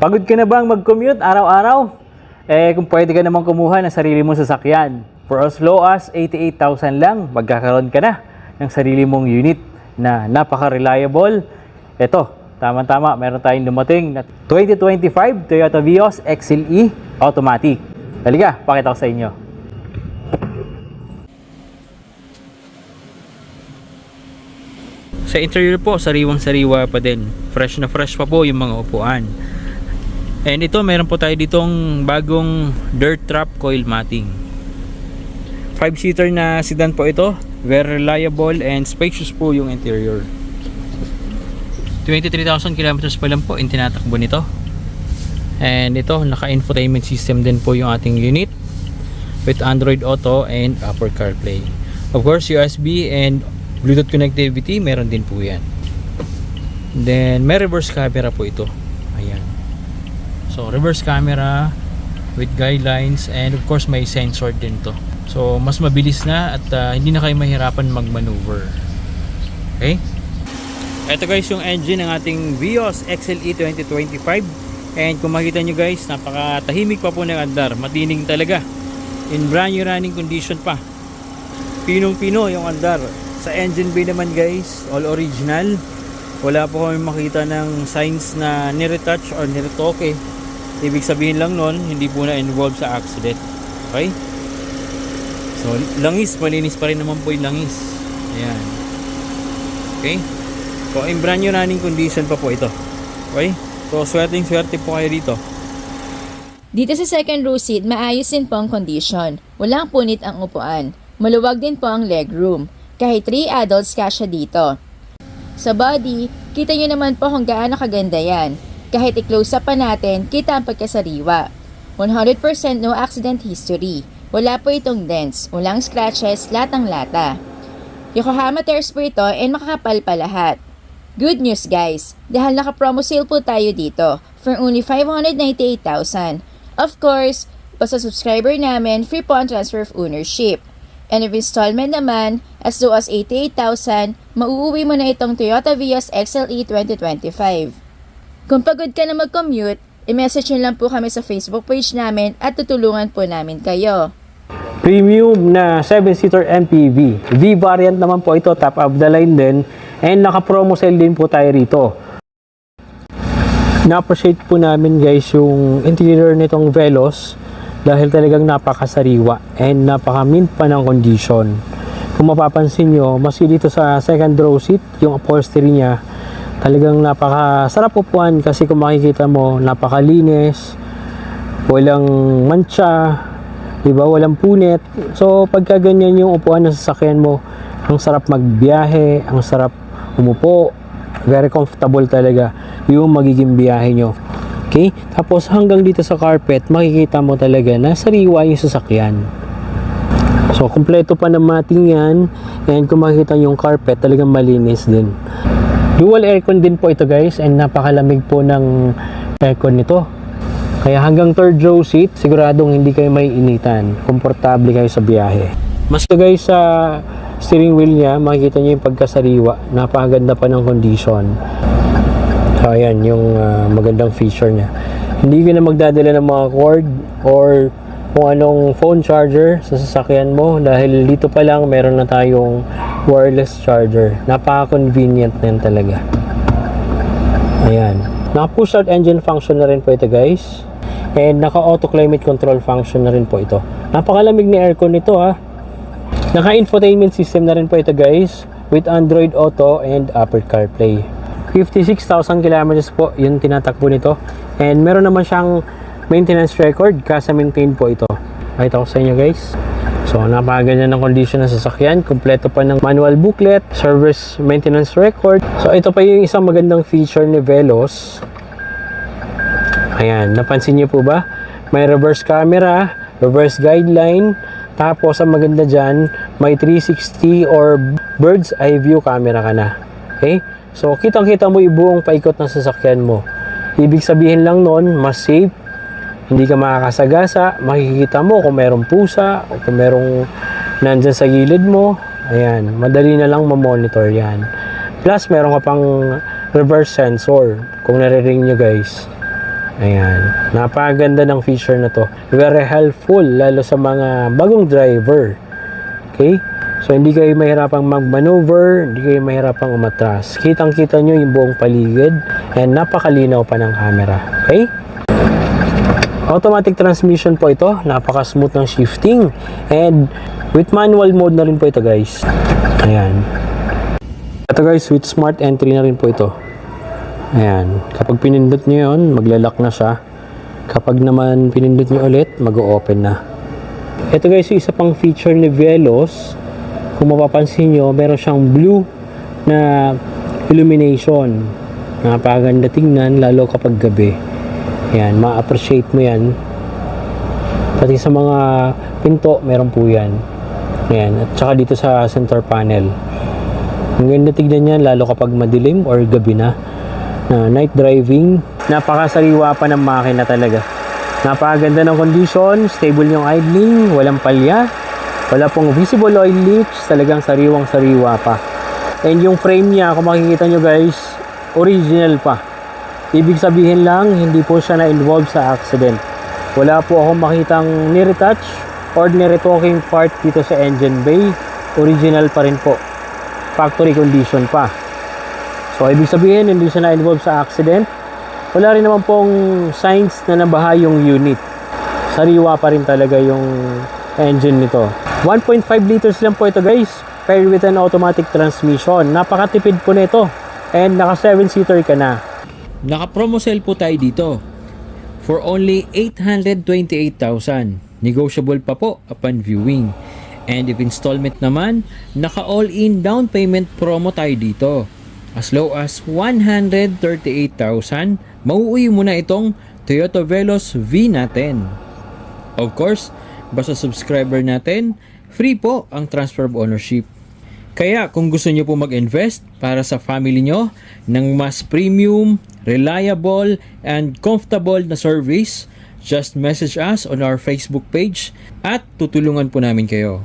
Pagod ka na bang mag-commute araw-araw? Kung pwede ka namang kumuha ng sarili mong sasakyan. For as low as 88,000 lang, magkakaroon ka na ng sarili mong unit na napaka-reliable. Ito, tama-tama, meron tayong dumating na 2025 Toyota Vios XLE Automatic. Halika, pakita ko sa inyo. Sa interior po, sariwang-sariwa pa din. Fresh na fresh pa po yung mga upuan. And ito, meron po tayo ditong bagong dirt trap coil matting. 5-seater na sedan po ito. Very reliable and spacious po yung interior. 23,000 kilometers pa lang po yung tinatakbo nito. And ito, naka-infotainment system din po yung ating unit with Android Auto and Apple CarPlay. Of course, USB and Bluetooth connectivity, meron din po yan. Then, may reverse camera po ito. Ayan. So, reverse camera with guidelines and of course, may sensor din to. So, mas mabilis na at hindi na kayo mahirapan mag-maneuver. Okay? Ito guys, yung engine ng ating Vios XLE 2025. And kung makita nyo guys, napakatahimik pa po ng andar. Matining talaga. In brand new running condition pa. Pinong-pino yung andar. Sa engine bay naman guys, all original. Wala po kami makita ng signs na niretouch or niretoke. Ibig sabihin lang nun, hindi po na involved sa accident. Okay? So, langis, malinis pa rin naman po yung langis. Ayan. Okay? So, in brand new running condition pa po ito. Okay? So, swerte po kayo dito. Dito sa second row seat, maayos din po ang condition. Walang punit ang upuan. Maluwag din po ang legroom. Kahit 3 adults kasya dito. Sa body, kita nyo naman po kung gaano kaganda yan. Kahit i-close up pa natin, kita ang pagkasariwa. 100% no accident history. Wala po itong dents, walang scratches, latang lata. Yokohama tires po ito and makakapal pa lahat. Good news guys, dahil naka-promo sale po tayo dito for only 598,000. Of course, basta subscriber namin, free po ang transfer of ownership. And if installment naman, as low as 88,000, mauuwi mo na itong Toyota Vios XLE 2025. Kung pagod ka na mag-commute, i-message nyo lang po kami sa Facebook page namin at tutulungan po namin kayo. Premium na 7-seater MPV. V-variant naman po ito, top of the line din. And naka-promo sale din po tayo rito. Na-appreciate po namin guys yung interior nitong Veloz. Dahil talagang napakasariwa and napaka-mint pa ng condition. Kung mapapansin nyo, maski dito sa second row seat, yung upholstery niya, talagang napakasarap upuan kasi kung makikita mo, napakalinis, walang mancha, diba? Walang punit. So, pagka ganyan yung upuan ng sasakyan mo, ang sarap magbiyahe, ang sarap umupo, very comfortable talaga yung magiging biyahe nyo. Okay? Tapos hanggang dito sa carpet, makikita mo talaga na sariwa yung sasakyan. So, kumpleto pa ng matting yan. And kung makikita yung carpet, talagang malinis din. Dual aircon din po ito guys. And napakalamig po ng aircon nito. Kaya hanggang third row seat, siguradong hindi kayo may initan. Komportable kayo sa biyahe. Mas to guys, sa steering wheel niya, makikita nyo yung pagkasariwa. Napakaganda pa ng condition. So, ayan, yung magandang feature niya. Hindi ka na magdadala ng mga cord or kung anong phone charger sa sasakyan mo dahil dito pa lang meron na tayong wireless charger. Napaka-convenient na yan talaga. Ayan. Naka-push start engine function na rin po ito guys. And naka-auto climate control function na rin po ito. Napakalamig ni aircon nito ha. Naka-infotainment system na rin po ito guys with Android Auto and Apple CarPlay. 56,000 kilometers po yung tinatakbo nito. And meron naman siyang maintenance record. Kasa maintain po ito. Pakita ko sa inyo guys. So, napakaganda ng condition ng sasakyan. Kompleto pa ng manual booklet, service maintenance record. So, ito pa yung isang magandang feature ni Veloz. Ayan, napansin niyo po ba? May reverse camera, reverse guideline. Tapos, ang maganda dyan, may 360 or bird's eye view camera ka na. Okay? So, kitang-kita mo yung buong paikot ng sasakyan mo. Ibig sabihin lang nun, mas safe. Hindi ka makakasagasa. Makikita mo kung merong pusa o kung merong nandyan sa gilid mo. Ayan, madali na lang ma-monitor yan. Plus, meron ka pang reverse sensor. Kung nariring nyo guys. Ayan. Napakaganda ng feature na to. Very helpful lalo sa mga bagong driver. Okay? So, hindi kayo mahirapang mag-maneuver, hindi kayo mahirapang umatras. Kitang-kita nyo yung buong paligid and napakalinaw pa ng camera. Okay? Automatic transmission po ito. Napaka-smooth ng shifting. And with manual mode na rin po ito, guys. Ayan. Ito, guys, with smart entry na rin po ito. Ayan. Kapag pinindot nyo yun, maglalak na siya. Kapag naman pinindot nyo ulit, mag-o-open na. Ito, guys, yung isa pang feature ni Veloz. Kung mapapansin nyo, meron siyang blue na illumination. Napakaganda tingnan, lalo kapag gabi. Ayan, ma-appreciate mo yan. Pati sa mga pinto, meron po yan. Ayan, at saka dito sa center panel. Ang ganda tignan yan, lalo kapag madilim or gabi na. Night driving, napakasariwa pa ng makina talaga. Napakaganda ng condition, stable yung idling, walang palya. Wala pong visible oil leaks, talagang sariwang-sariwa pa. And yung frame niya, kung makikita nyo guys, original pa. Ibig sabihin lang, hindi po siya na-involve sa accident. Wala po akong makitang niretouch or niretoking part dito sa engine bay. Original pa rin po. Factory condition pa. So, ibig sabihin, hindi siya na-involve sa accident. Wala rin naman pong signs na nabaha yung unit. Sariwa pa rin talaga yung engine nito. 1.5 liters lang po ito guys, paired with an automatic transmission. Napakatipid po nito and naka 7-seater ka na. Naka promo sale po tayo dito for only 828,000. Negotiable pa po upon viewing. And if installment naman, naka all-in down payment promo tayo dito. As low as 138,000, mauuwi mo na itong Toyota Veloz V natin. Of course, basta subscriber natin, free po ang transfer of ownership. Kaya kung gusto nyo po mag-invest para sa family nyo ng mas premium, reliable, and comfortable na service, just message us on our Facebook page at tutulungan po namin kayo.